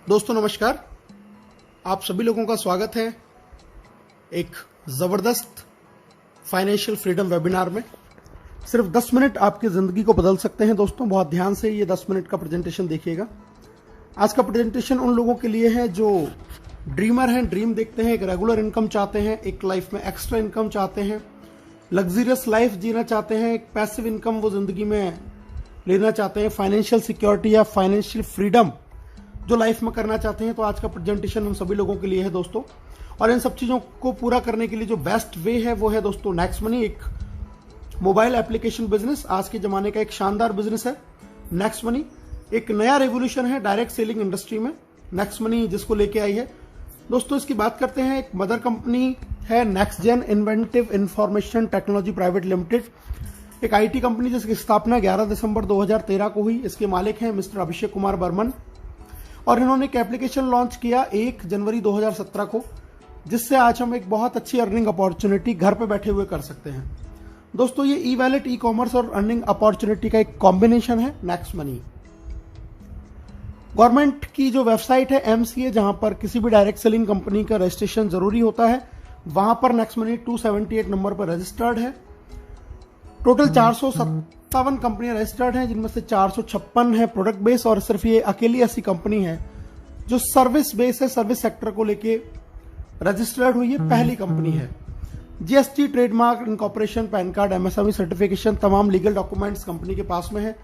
दोस्तों नमस्कार, आप सभी लोगों का स्वागत है एक ज़बरदस्त फाइनेंशियल फ्रीडम वेबिनार में। सिर्फ 10 मिनट आपकी ज़िंदगी को बदल सकते हैं। दोस्तों बहुत ध्यान से ये 10 मिनट का प्रेजेंटेशन देखिएगा। आज का प्रेजेंटेशन उन लोगों के लिए है जो ड्रीमर हैं, ड्रीम देखते हैं, एक रेगुलर इनकम चाहते हैं, एक लाइफ में एक्स्ट्रा इनकम चाहते हैं, लग्जरियस लाइफ जीना चाहते हैं, एक पैसिव इनकम वो ज़िंदगी में लेना चाहते हैं, फाइनेंशियल सिक्योरिटी या फाइनेंशियल फ्रीडम जो लाइफ में करना चाहते हैं। तो आज का प्रेजेंटेशन उन सभी लोगों के लिए है दोस्तों। और इन सब चीज़ों को पूरा करने के लिए जो बेस्ट वे है वो है दोस्तों नेक्स्ट मनी, एक मोबाइल एप्लीकेशन बिजनेस। आज के ज़माने का एक शानदार बिजनेस है नेक्स्ट मनी। एक नया रेवोल्यूशन है डायरेक्ट सेलिंग इंडस्ट्री में नेक्स्ट मनी जिसको लेके आई है। दोस्तों इसकी बात करते हैं। एक मदर कंपनी है next gen inventive information technology private limited, एक आईटी कंपनी जिसकी स्थापना 11 दिसंबर 2013 को हुई। इसके मालिक हैं मिस्टर अभिषेक कुमार बर्मन और इन्होंने एक एप्लीकेशन लॉन्च किया 1 जनवरी 2017 को, जिससे आज हम एक बहुत अच्छी अर्निंग अपॉर्चुनिटी घर पे बैठे हुए कर सकते हैं। दोस्तों ये ई वैलेट, ई कॉमर्स और अर्निंग अपॉर्चुनिटी का एक कॉम्बिनेशन है नेक्स्ट मनी। गवर्नमेंट की जो वेबसाइट है MCA, जहां पर किसी भी डायरेक्ट सेलिंग कंपनी का रजिस्ट्रेशन जरूरी होता है, वहां पर नेक्स्ट मनी 278 नंबर पर रजिस्टर्ड है। टोटल 457 कंपनियां रजिस्टर्ड हैं, जिनमें से 456 है प्रोडक्ट बेस और सिर्फ ये अकेली ऐसी कंपनी है जो सर्विस बेस है, सर्विस सेक्टर को लेके रजिस्टर्ड हुई है, पहली कंपनी है। GST, trademark, incorporation, PAN card, MSME certification, तमाम लीगल डॉक्यूमेंट्स कंपनी के पास में है।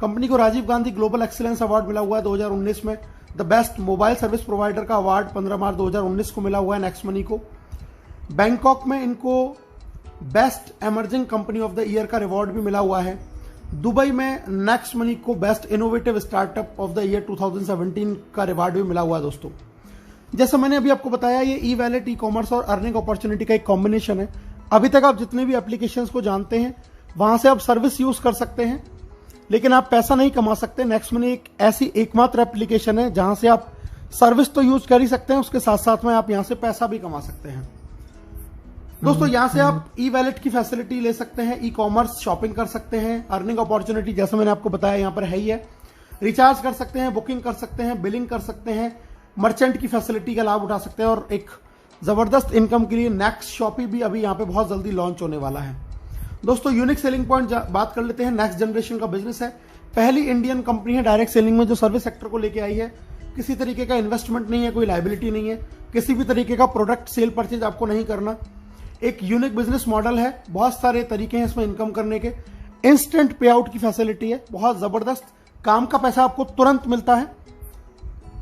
कंपनी को Rajiv Gandhi global excellence award मिला हुआ है 2019 में। The best mobile service provider का अवार्ड 15 मार्च 2019 को मिला हुआ है नेक्स्ट मनी को। बैंकॉक में इनको best emerging company of the year का रिवॉर्ड भी मिला हुआ है। दुबई में नेक्स्ट मनी को best innovative startup of the year 2017 का रिवॉर्ड भी मिला हुआ है। दोस्तों जैसा मैंने अभी आपको बताया, ये ई वैलेट, ई कॉमर्स और अर्निंग अपॉर्चुनिटी का एक कॉम्बिनेशन है। अभी तक आप जितने भी एप्लीकेशंस को जानते हैं वहां से आप सर्विस यूज कर सकते हैं, लेकिन आप पैसा नहीं कमा सकते। नेक्स्ट मनी एक ऐसी एकमात्र एप्लीकेशन है जहां से आप सर्विस तो यूज कर ही सकते हैं, उसके साथ साथ में आप यहां से पैसा भी कमा सकते हैं। दोस्तों यहां से आप ई वैलेट की फैसिलिटी ले सकते हैं, ई कॉमर्स शॉपिंग कर सकते हैं, अर्निंग अपॉर्चुनिटी जैसे मैंने आपको बताया यहां पर है ही है, रिचार्ज कर सकते हैं, बुकिंग कर सकते हैं, बिलिंग कर सकते हैं, मर्चेंट की फैसिलिटी का लाभ उठा सकते हैं और एक जबरदस्त इनकम के लिए नेक्स्ट शॉपी भी अभी यहां पे बहुत जल्दी लॉन्च होने वाला है। दोस्तों यूनिक सेलिंग पॉइंट बात कर लेते हैं। नेक्स्ट जनरेशन का बिजनेस है, पहली इंडियन कंपनी है डायरेक्ट सेलिंग में जो सर्विस सेक्टर को लेके आई है। किसी तरीके का इन्वेस्टमेंट नहीं है, कोई लायबिलिटी नहीं है, किसी भी तरीके का प्रोडक्ट सेल परचेज आपको नहीं करना। एक यूनिक बिजनेस मॉडल है, बहुत सारे तरीके हैं इसमें इनकम करने के। इंस्टेंट पे आउट की फैसिलिटी है, बहुत जबरदस्त, काम का पैसा आपको तुरंत मिलता है।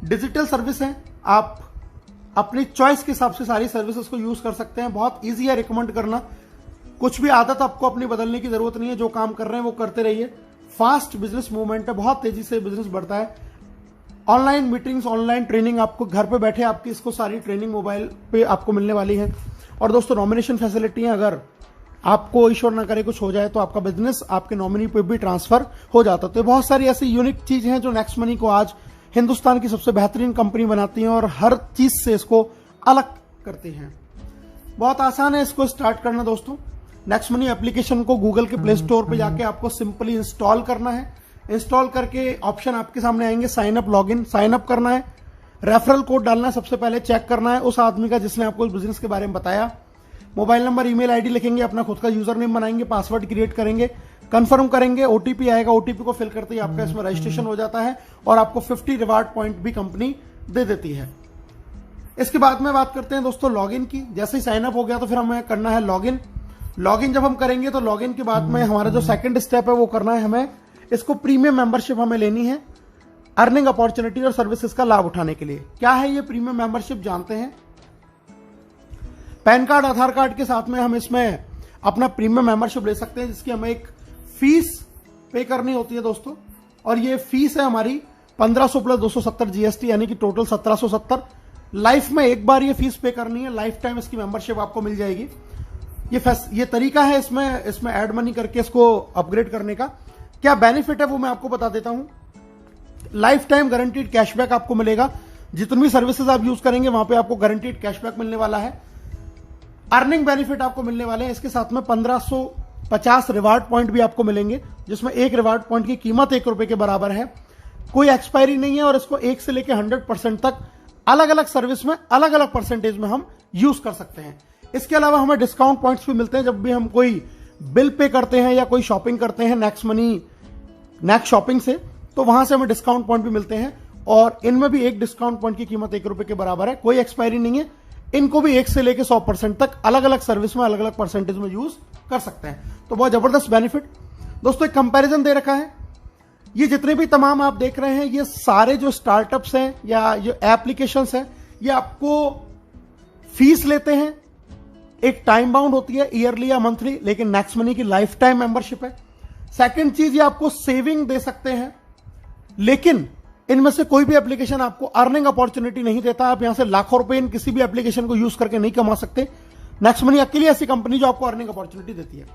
डिजिटल सर्विस है, आप अपनी चॉइस के हिसाब से सारी सर्विसेज को यूज कर सकते हैं। बहुत इजी है रिकमेंड करना, कुछ भी आदत आपको अपनी बदलने की जरूरत नहीं है, जो काम कर रहे हैं वो करते रहिए। फास्ट बिजनेस मूवमेंट है, बहुत तेजी से बिजनेस बढ़ता है। ऑनलाइन मीटिंग्स, ऑनलाइन ट्रेनिंग, आपको घर पे बैठे आपकी इसको सारी ट्रेनिंग मोबाइल पे आपको मिलने वाली है। और दोस्तों नॉमिनेशन फैसिलिटी है, अगर आपको ईश्वर ना करे कुछ हो जाए तो आपका बिजनेस आपके नॉमिनी पे भी ट्रांसफर हो जाता है। तो बहुत सारी ऐसी यूनिक चीजें हैं जो नेक्स्ट मनी को आज हिंदुस्तान की सबसे बेहतरीन कंपनी बनाती हैं और हर चीज से इसको अलग करती हैं। बहुत आसान है इसको स्टार्ट करना। दोस्तों नेक्स्ट मनी एप्लीकेशन को गूगल के प्ले स्टोर पे जाके आपको सिंपली इंस्टॉल करना है। इंस्टॉल करके ऑप्शन आपके सामने आएंगे, sign up, login, sign up करना है, रेफरल कोड डालना है, सबसे पहले चेक करना है उस आदमी का जिसने आपको इस बिजनेस के बारे में बताया। मोबाइल नंबर, ईमेल आईडी लिखेंगे, अपना खुद का यूजर नेम बनाएंगे, पासवर्ड क्रिएट करेंगे, कंफर्म करेंगे, ओटीपी आएगा, ओटीपी को फिल करते ही आपका इसमें रजिस्ट्रेशन हो जाता है और आपको 50 रिवार्ड पॉइंट भी कंपनी दे देती है। इसके बाद में बात करते हैं दोस्तों लॉगिन की। जैसे ही साइन अप हो गया तो फिर हमें करना है लॉगिन। लॉगिन जब हम करेंगे तो लॉगिन के बाद में हमारा जो सेकंड स्टेप है वो करना है हमें, इसको प्रीमियम मेंबरशिप हमें लेनी है अर्निंग अपॉर्चुनिटी और सर्विसेज का लाभ उठाने के लिए। क्या है ये प्रीमियम मेंबरशिप जानते हैं। पैन कार्ड, आधार कार्ड के साथ में हम इसमें अपना प्रीमियम मेंबरशिप ले सकते हैं, जिसकी हमें एक फीस पे करनी होती है दोस्तों। और ये फीस है हमारी 1500 प्लस 270 GST, यानी कि टोटल 1770। लाइफ में एक बार ये फीस पे करनी है, लाइफ टाइम इसकी मेंबरशिप आपको मिल जाएगी। ये तरीका है इसमें ऐड मनी करके इसको अपग्रेड करने का। क्या बेनिफिट है वो मैं आपको बता देता हूं। लाइफ टाइम गारंटीड कैशबैक आपको मिलेगा, जितनी भी सर्विसेज आप यूज करेंगे वहां पे आपको गारंटीड कैशबैक मिलने वाला है। अर्निंग बेनिफिट आपको मिलने वाले हैं, इसके साथ में 1550 रिवार्ड पॉइंट भी आपको मिलेंगे, जिसमें एक रिवार्ड पॉइंट की कीमत ₹1 के बराबर है। कोई एक्सपायरी नहीं है और इसको 1 से लेकर 100% तक अलग अलग सर्विस में अलग अलग परसेंटेज में हम यूज कर सकते हैं। इसके अलावा हमें डिस्काउंट पॉइंट्स भी मिलते हैं जब भी हम कोई बिल पे करते हैं या कोई शॉपिंग करते हैं नेक्स्ट शॉपिंग से, तो वहां से हमें डिस्काउंट पॉइंट भी मिलते हैं और इनमें भी एक डिस्काउंट पॉइंट की कीमत 1 रुपए के बराबर है, कोई एक्सपायरी नहीं है। इनको भी 1 से लेकर 100% तक अलग अलग सर्विस में अलग अलग परसेंटेज में यूज कर सकते हैं। तो बहुत जबरदस्त बेनिफिट। दोस्तों एक कंपैरिजन दे रखा है, ये जितने भी तमाम आप देख रहे हैं ये सारे जो स्टार्टअप्स हैं या जो एप्लीकेशंस हैं ये आपको फीस लेते हैं, एक टाइम बाउंड होती है ईयरली या मंथली, लेकिन नेक्स्ट मनी की लाइफ टाइम मेंबरशिप है। सेकंड चीज ये आपको सेविंग दे सकते हैं, लेकिन इनमें से कोई भी एप्लीकेशन आपको अर्निंग अपॉर्चुनिटी नहीं देता। आप यहां से लाखों रुपए इन किसी भी एप्लीकेशन को यूज करके नहीं कमा सकते। नेक्स्ट मनी अकेली ऐसी कंपनी जो आपको अर्निंग अपॉर्चुनिटी देती है।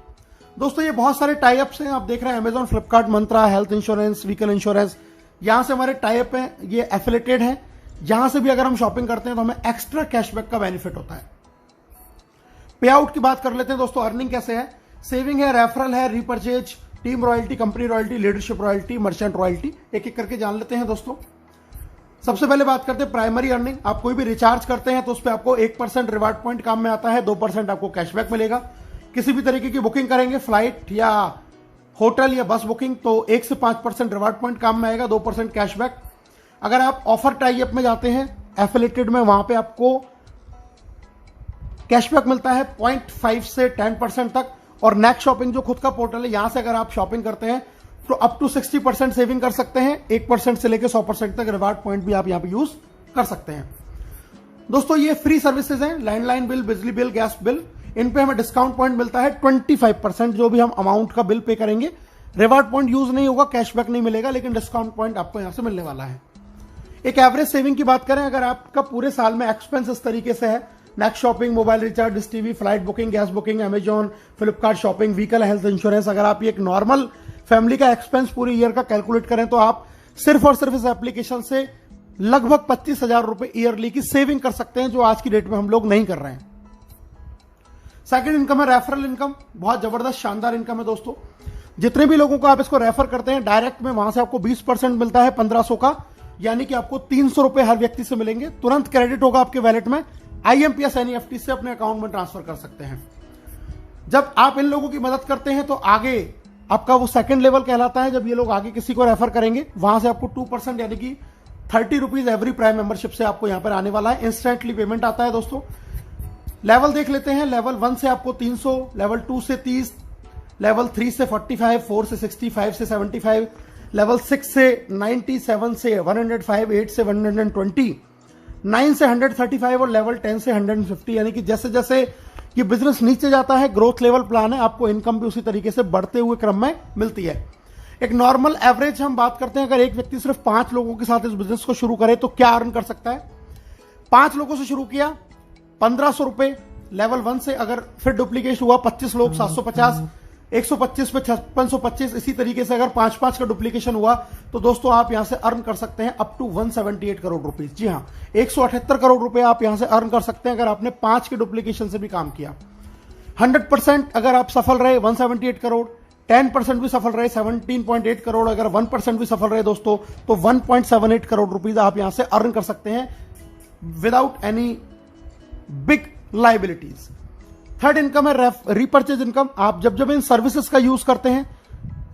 दोस्तों ये बहुत सारे टाई अप्स हैं, आप देख रहे हैं अमेजॉन, फ्लिपकार्ट, मंत्रा, हेल्थ इंश्योरेंस, व्हीकल इंश्योरेंस, यहां से हमारे टाई अप हैं, ये एफिलेटेड हैं। यहां से भी अगर हम शॉपिंग करते हैं तो हमें एक्स्ट्रा कैशबैक का बेनिफिट होता है। पे आउट की बात कर लेते हैं दोस्तों, अर्निंग कैसे है। सेविंग है, रेफरल है, repurchase, team royalty, company royalty, leadership royalty, merchant royalty, एक एक करके जान लेते हैं दोस्तों। सबसे पहले बात करते हैं प्राइमरी अर्निंग। आप कोई भी रिचार्ज करते हैं तो उस पर आपको 1% रिवार्ड पॉइंट काम में आता है, 2% आपको कैशबैक मिलेगा। किसी भी तरीके की बुकिंग करेंगे, फ्लाइट या होटल या बस बुकिंग, तो 1 से 5% रिवार्ड पॉइंट काम में आएगा, 2% कैशबैक। अगर आप ऑफर टाई अप में जाते हैं एफिलेटेड में, वहां पे आपको कैशबैक मिलता है 0.5 से 10% तक। और नेक्स्ट शॉपिंग जो खुद का पोर्टल है, यहां से अगर आप शॉपिंग करते हैं तो अप टू 60% सेविंग कर सकते हैं। 1% से लेकर 100% तक रिवार्ड पॉइंट भी आप यहां पे यूज कर सकते हैं। दोस्तों ये फ्री सर्विसेज हैं, लैंडलाइन बिल, बिजली बिल, गैस बिल, इन पे हमें डिस्काउंट पॉइंट मिलता है 25%। जो भी हम अमाउंट का बिल पे करेंगे, रिवार्ड पॉइंट यूज नहीं होगा, कैशबैक नहीं मिलेगा, लेकिन डिस्काउंट पॉइंट आपको यहां से मिलने वाला है। एक एवरेज सेविंग की बात करें, अगर आपका पूरे साल में एक्सपेंस इस तरीके से है, next shopping, mobile recharge, dish TV, flight booking, gas booking, Amazon, Flipkart shopping, vehicle, health insurance, अगर आप ये एक नॉर्मल फैमिली का एक्सपेंस पूरे ईयर का कैलकुलेट करें तो आप सिर्फ और सिर्फ इस एप्लीकेशन से लगभग 25,000 रुपए ईयरली की सेविंग कर सकते हैं, जो आज की डेट में हम लोग नहीं कर रहे हैं। सेकंड इनकम है रेफरल इनकम, बहुत जबरदस्त शानदार इनकम है दोस्तों। जितने भी लोगों को आप इसको रेफर करते हैं डायरेक्ट में, वहां से आपको 20% मिलता है 1500 का, यानी कि आपको 300 रुपए हर व्यक्ति से मिलेंगे, तुरंत क्रेडिट होगा आपके वैलेट में। IMPS NEFT से अपने अकाउंट में ट्रांसफर कर सकते हैं। जब आप इन लोगों की मदद करते हैं तो आगे आपका वो सेकंड लेवल कहलाता है। जब ये लोग आगे किसी को रेफर करेंगे, वहां से आपको 2% यानी कि 30 रुपीज एवरी प्राइम मेंबरशिप से आपको यहां पर आने वाला है। इंस्टेंटली पेमेंट आता है दोस्तों। लेवल देख लेते हैं, लेवल 1 से आपको 300, लेवल 2 से 30, लेवल 3 से 45, 4 से 60, 5 से 75, लेवल 6 से 90, 7 से 105, 8 से 120, 9 से 135 और लेवल 10 से 150। यानी कि जैसे जैसे ये बिजनेस नीचे जाता है, ग्रोथ लेवल प्लान है, आपको इनकम भी उसी तरीके से बढ़ते हुए क्रम में मिलती है। एक नॉर्मल एवरेज हम बात करते हैं, अगर एक व्यक्ति सिर्फ 5 लोगों के साथ इस बिजनेस को शुरू करे तो क्या अर्न कर सकता है। 5 लोगों से शुरू किया, 1500 रुपए लेवल 1 से, अगर फिर डुप्लीकेट हुआ 25 लोग 750, 125 पे 5625, इसी तरीके से अगर 5-5 का डुप्लीकेशन हुआ तो दोस्तों आप यहां से अर्न कर सकते हैं अप टू 178 करोड़ रुपीस। जी हां, 178 करोड़ रुपए आप यहां से अर्न कर सकते हैं अगर आपने 5 के डुप्लीकेशन से भी काम किया। 100% अगर आप सफल रहे 178 करोड़, 10% भी सफल रहे 17.8 करोड़, अगर 1% भी सफल रहे दोस्तों तो 1.78 करोड़ रुपीस आप यहां से अर्न कर सकते हैं without any big liabilities. Third income है रीपर्चेज इनकम। आप जब जब इन सर्विसेज का यूज करते हैं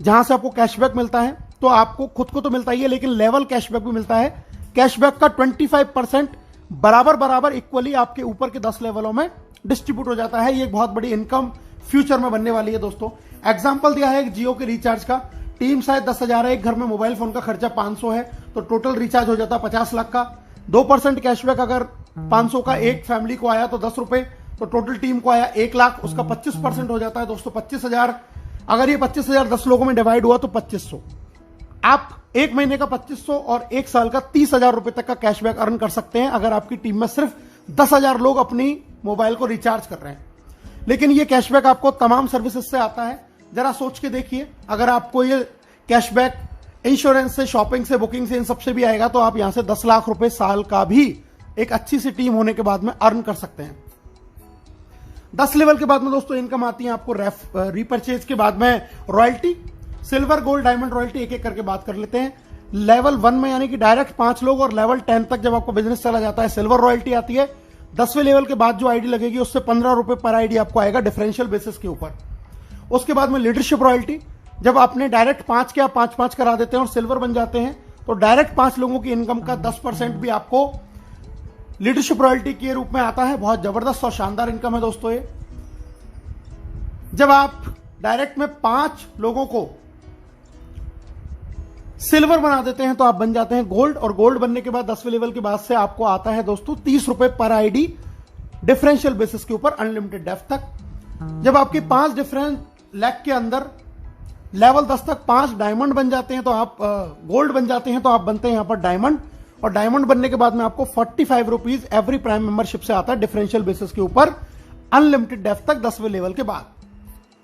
जहां से आपको कैशबैक मिलता है, तो आपको खुद को तो मिलता ही है, लेकिन लेवल कैशबैक भी मिलता है। कैशबैक का 25% बराबर बराबर इक्वली आपके ऊपर के 10 लेवलों में डिस्ट्रीब्यूट हो जाता है। ये एक बहुत बड़ी इनकम फ्यूचर में बनने वाली है दोस्तों। एग्जाम्पल दिया है एक जियो के रिचार्ज का, टीम शायद 10,000 है, एक घर में मोबाइल फोन का खर्चा 500 है, तो टोटल रिचार्ज हो जाता 50 लाख का। 2% कैशबैक अगर 500 का एक फैमिली को आया तो 10 रुपए, तो टोटल टीम को आया 1 लाख, उसका 25% हो जाता है दोस्तों 25,000। अगर ये 25,000 10 लोगों में डिवाइड हुआ तो 2500। आप एक महीने का 2500 और एक साल का 30,000 रुपए तक का कैशबैक अर्न कर सकते हैं अगर आपकी टीम में सिर्फ 10,000 लोग अपनी मोबाइल को रिचार्ज कर रहे हैं। लेकिन ये कैशबैक आपको तमाम सर्विसेज से आता है। जरा सोच के देखिए, अगर आपको ये कैशबैक इंश्योरेंस से, शॉपिंग से, बुकिंग से, इन सबसे भी आएगा तो आप यहां से 10 लाख रुपए साल का भी एक अच्छी सी टीम होने के बाद में अर्न कर सकते हैं। 10 लेवल के बाद में दोस्तों इनकम आती है आपको रीपरचेज के बाद में royalty, silver, gold, diamond royalty, एक एक करके बात कर लेते हैं। लेवल 1 में यानी कि डायरेक्ट 5 लोग, और लेवल 10 तक जब आपका बिजनेस चला जाता है सिल्वर रॉयल्टी आती है। 10वें लेवल के बाद जो आईडी लगेगी उससे 15 रुपए पर आईडी आपको आएगा डिफरेंशियल बेसिस के ऊपर। उसके बाद में लीडरशिप रॉयल्टी, जब आपने डायरेक्ट 5 के आप 5-5 करा देते हैं और सिल्वर बन जाते हैं तो डायरेक्ट 5 लोगों की इनकम का 10% भी आपको लीडरशिप रॉयल्टी के रूप में आता है। बहुत जबरदस्त और शानदार इनकम है दोस्तों ये। जब आप डायरेक्ट में 5 लोगों को सिल्वर बना देते हैं तो आप बन जाते हैं गोल्ड, और गोल्ड बनने के बाद 10वें लेवल के बाद से आपको आता है दोस्तों 30 रुपए पर आईडी डिफरेंशियल बेसिस के ऊपर अनलिमिटेड डेप्थ तक। जब आपके 5 डिफरेंट लेग के अंदर लेवल 10 तक 5 डायमंड बन जाते हैं तो आप गोल्ड बन जाते हैं तो आप बनते हैं यहां पर डायमंड, और डायमंड बनने के बाद में आपको 45 रुपीज एवरी प्राइम मेंबरशिप से आता है डिफरेंशियल बेसिस के ऊपर अनलिमिटेड डेप्थ तक 10वें लेवल के बाद।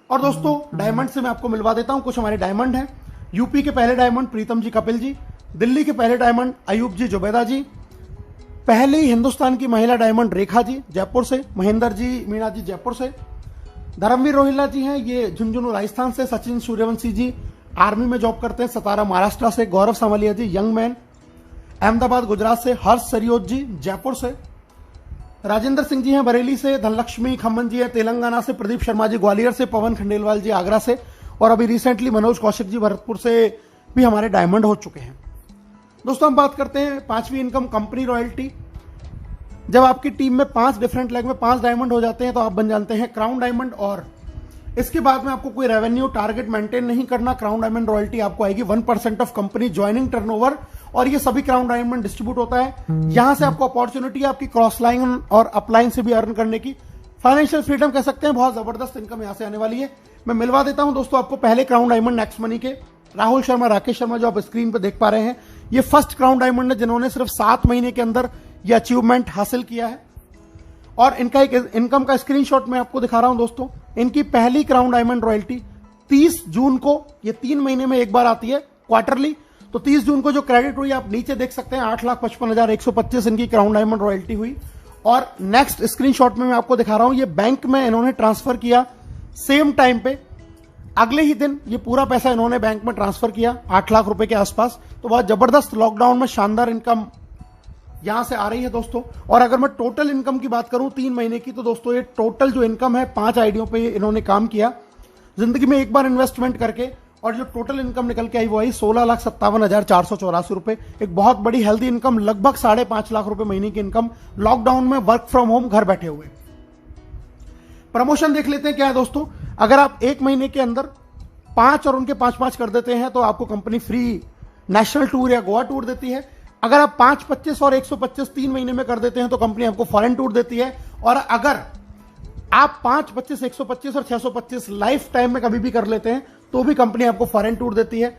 और दोस्तों डायमंड से मैं आपको मिलवा देता हूं कुछ हमारे डायमंड हैं। यूपी के पहले डायमंड प्रीतम जी कपिल जी, दिल्ली के पहले डायमंड अयूब जी जुबैदा जी, पहले ही हिंदुस्तान की महिला डायमंड रेखा जी जयपुर से, महेंद्र जी मीणा जी जयपुर से, धर्मवीर रोहिल्ला जी हैं ये झुंझुनू राजस्थान से, सचिन सूर्यवंशी जी आर्मी में जॉब करते हैं सतारा महाराष्ट्र से, गौरव सामलिया जी यंग मैन अहमदाबाद गुजरात से, हर्ष सरियोत जी जयपुर से, राजेंद्र सिंह जी हैं बरेली से, धनलक्ष्मी खम्मन जी है तेलंगाना से, प्रदीप शर्मा जी ग्वालियर से, पवन खंडेलवाल जी आगरा से, और अभी रिसेंटली मनोज कौशिक जी भरतपुर से भी हमारे डायमंड हो चुके हैं। दोस्तों हम बात करते हैं 5वीं इनकम कंपनी रॉयल्टी। जब आपकी टीम में 5 डिफरेंट लेग में 5 डायमंड हो जाते हैं तो आप बन जाते हैं क्राउन डायमंड, और इसके बाद में आपको कोई रेवेन्यू टारगेट मेंटेन नहीं करना। क्राउन डायमंड रॉयल्टी आपको आएगी 1% ऑफ कंपनी ज्वाइनिंग टर्नओवर, और ये सभी क्राउन डायमंड डिस्ट्रीब्यूट होता है। यहां से आपको अपॉर्चुनिटी आपकी क्रॉस लाइन और अपलाइन से भी अर्न करने की, फाइनेंशियल फ्रीडम कह सकते हैं। बहुत जबरदस्त इनकम यहां से आने वाली है। मैं मिलवा देता हूं दोस्तों आपको पहले क्राउन डायमंड नेक्स्ट मनी के राहुल शर्मा राकेश शर्मा जो आप स्क्रीन पर देख पा रहे हैं, ये फर्स्ट क्राउन डायमंड है जिन्होंने सिर्फ 7 महीने के अंदर ये अचीवमेंट हासिल किया है। और इनका एक इनकम का स्क्रीनशॉट मैं आपको दिखा रहा हूं दोस्तों। इनकी पहली क्राउन डायमंड रॉयल्टी 30 जून को, ये 3 महीने में एक बार आती है क्वार्टरली, तो 30 जून को जो क्रेडिट हुई आप नीचे देख सकते हैं 8,55,125 इनकी क्राउन डायमंड रॉयल्टी हुई। और नेक्स्ट स्क्रीनशॉट में मैं आपको दिखा रहा हूं, ये बैंक में इन्होंने ट्रांसफर किया सेम टाइम पे, अगले ही दिन ये पूरा पैसा इन्होंने बैंक में ट्रांसफर किया 8 लाख रुपए के आसपास। तो बहुत जबरदस्त लॉकडाउन में शानदार इनकम यहां से आ रही है दोस्तों। और अगर मैं टोटल इनकम की बात करूं 3 महीने की, तो दोस्तों ये टोटल जो इनकम है 5 आईडियों पे इन्होंने काम किया जिंदगी में एक बार इन्वेस्टमेंट करके, और जो टोटल इनकम निकल के आई वो आई 16,57,484 रुपए। एक बहुत बड़ी हेल्दी इनकम, लगभग 5.5 लाख रुपए महीने की इनकम लॉकडाउन में वर्क फ्रॉम होम घर बैठे हुए। प्रमोशन देख लेते हैं क्या है दोस्तों। अगर आप 1 महीने के अंदर 5 और उनके 5-5 कर देते हैं तो आपको कंपनी फ्री नेशनल टूर या गोवा टूर देती है। अगर आप 5, 25 और 125 3 महीने में कर देते हैं तो कंपनी आपको फॉरेन टूर देती है। और अगर आप 5, 25, 125 और 625 लाइफ टाइम में कभी भी कर लेते हैं तो भी कंपनी आपको फॉरेन टूर देती है।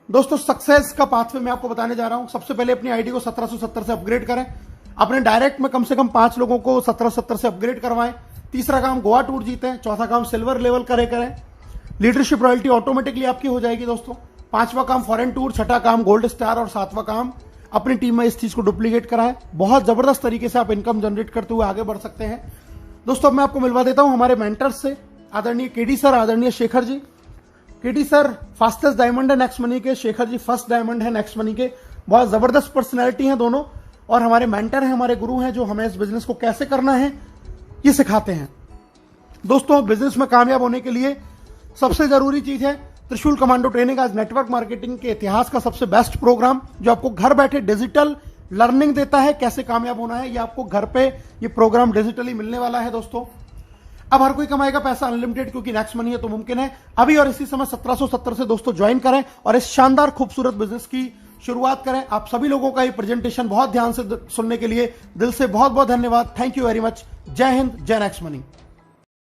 दोस्तों सक्सेस का पाथवे मैं आपको बताने जा रहा हूं। सबसे पहले अपनी आईडी को 1770 से अपग्रेड करें, अपने डायरेक्ट में कम से कम 5 लोगों को 1770 से अपग्रेड करवाएं। तीसरा काम गोवा टूर जीतें। चौथा काम सिल्वर लेवल करें। लीडरशिप रॉयल्टी ऑटोमेटिकली आपकी हो जाएगी दोस्तों। 5वां काम फॉरेन टूर, 6ठा काम गोल्ड स्टार, और 7वां काम अपनी टीम में इस चीज को डुप्लीकेट कराएं। बहुत जबरदस्त तरीके से आप इनकम जनरेट करते हुए आगे बढ़ सकते हैं दोस्तों। मैं आपको मिलवा देता हूं हमारे मेंटर्स से, आदरणीय केडी सर, आदरणीय Shekhar ji. KD sir fastest diamond है नेक्स्ट मनी के, शेखर जी फर्स्ट डायमंड है नेक्स्ट मनी के। बहुत जबरदस्त पर्सनैलिटी है दोनों, और हमारे मेंटर हैं, हमारे गुरु हैं जो हमें इस बिजनेस को कैसे करना है ये सिखाते हैं। दोस्तों बिजनेस में कामयाब होने के लिए सबसे जरूरी चीज है त्रिशूल कमांडो ट्रेनिंग, आज नेटवर्क मार्केटिंग के इतिहास का सबसे बेस्ट प्रोग्राम जो आपको घर बैठे डिजिटल लर्निंग देता है कैसे कामयाब होना है। ये आपको घर पे ये प्रोग्राम डिजिटली मिलने वाला है दोस्तों। अब हर कोई कमाएगा पैसा अनलिमिटेड, क्योंकि नेक्स्ट मनी है तो मुमकिन है। अभी और इसी समय 1770 से दोस्तों ज्वाइन करें और इस शानदार खूबसूरत बिजनेस की शुरुआत करें। आप सभी लोगों का ये प्रेजेंटेशन बहुत ध्यान से सुनने के लिए दिल से बहुत बहुत धन्यवाद। Thank you very much. जय हिंद, जय नेक्स्ट मनी।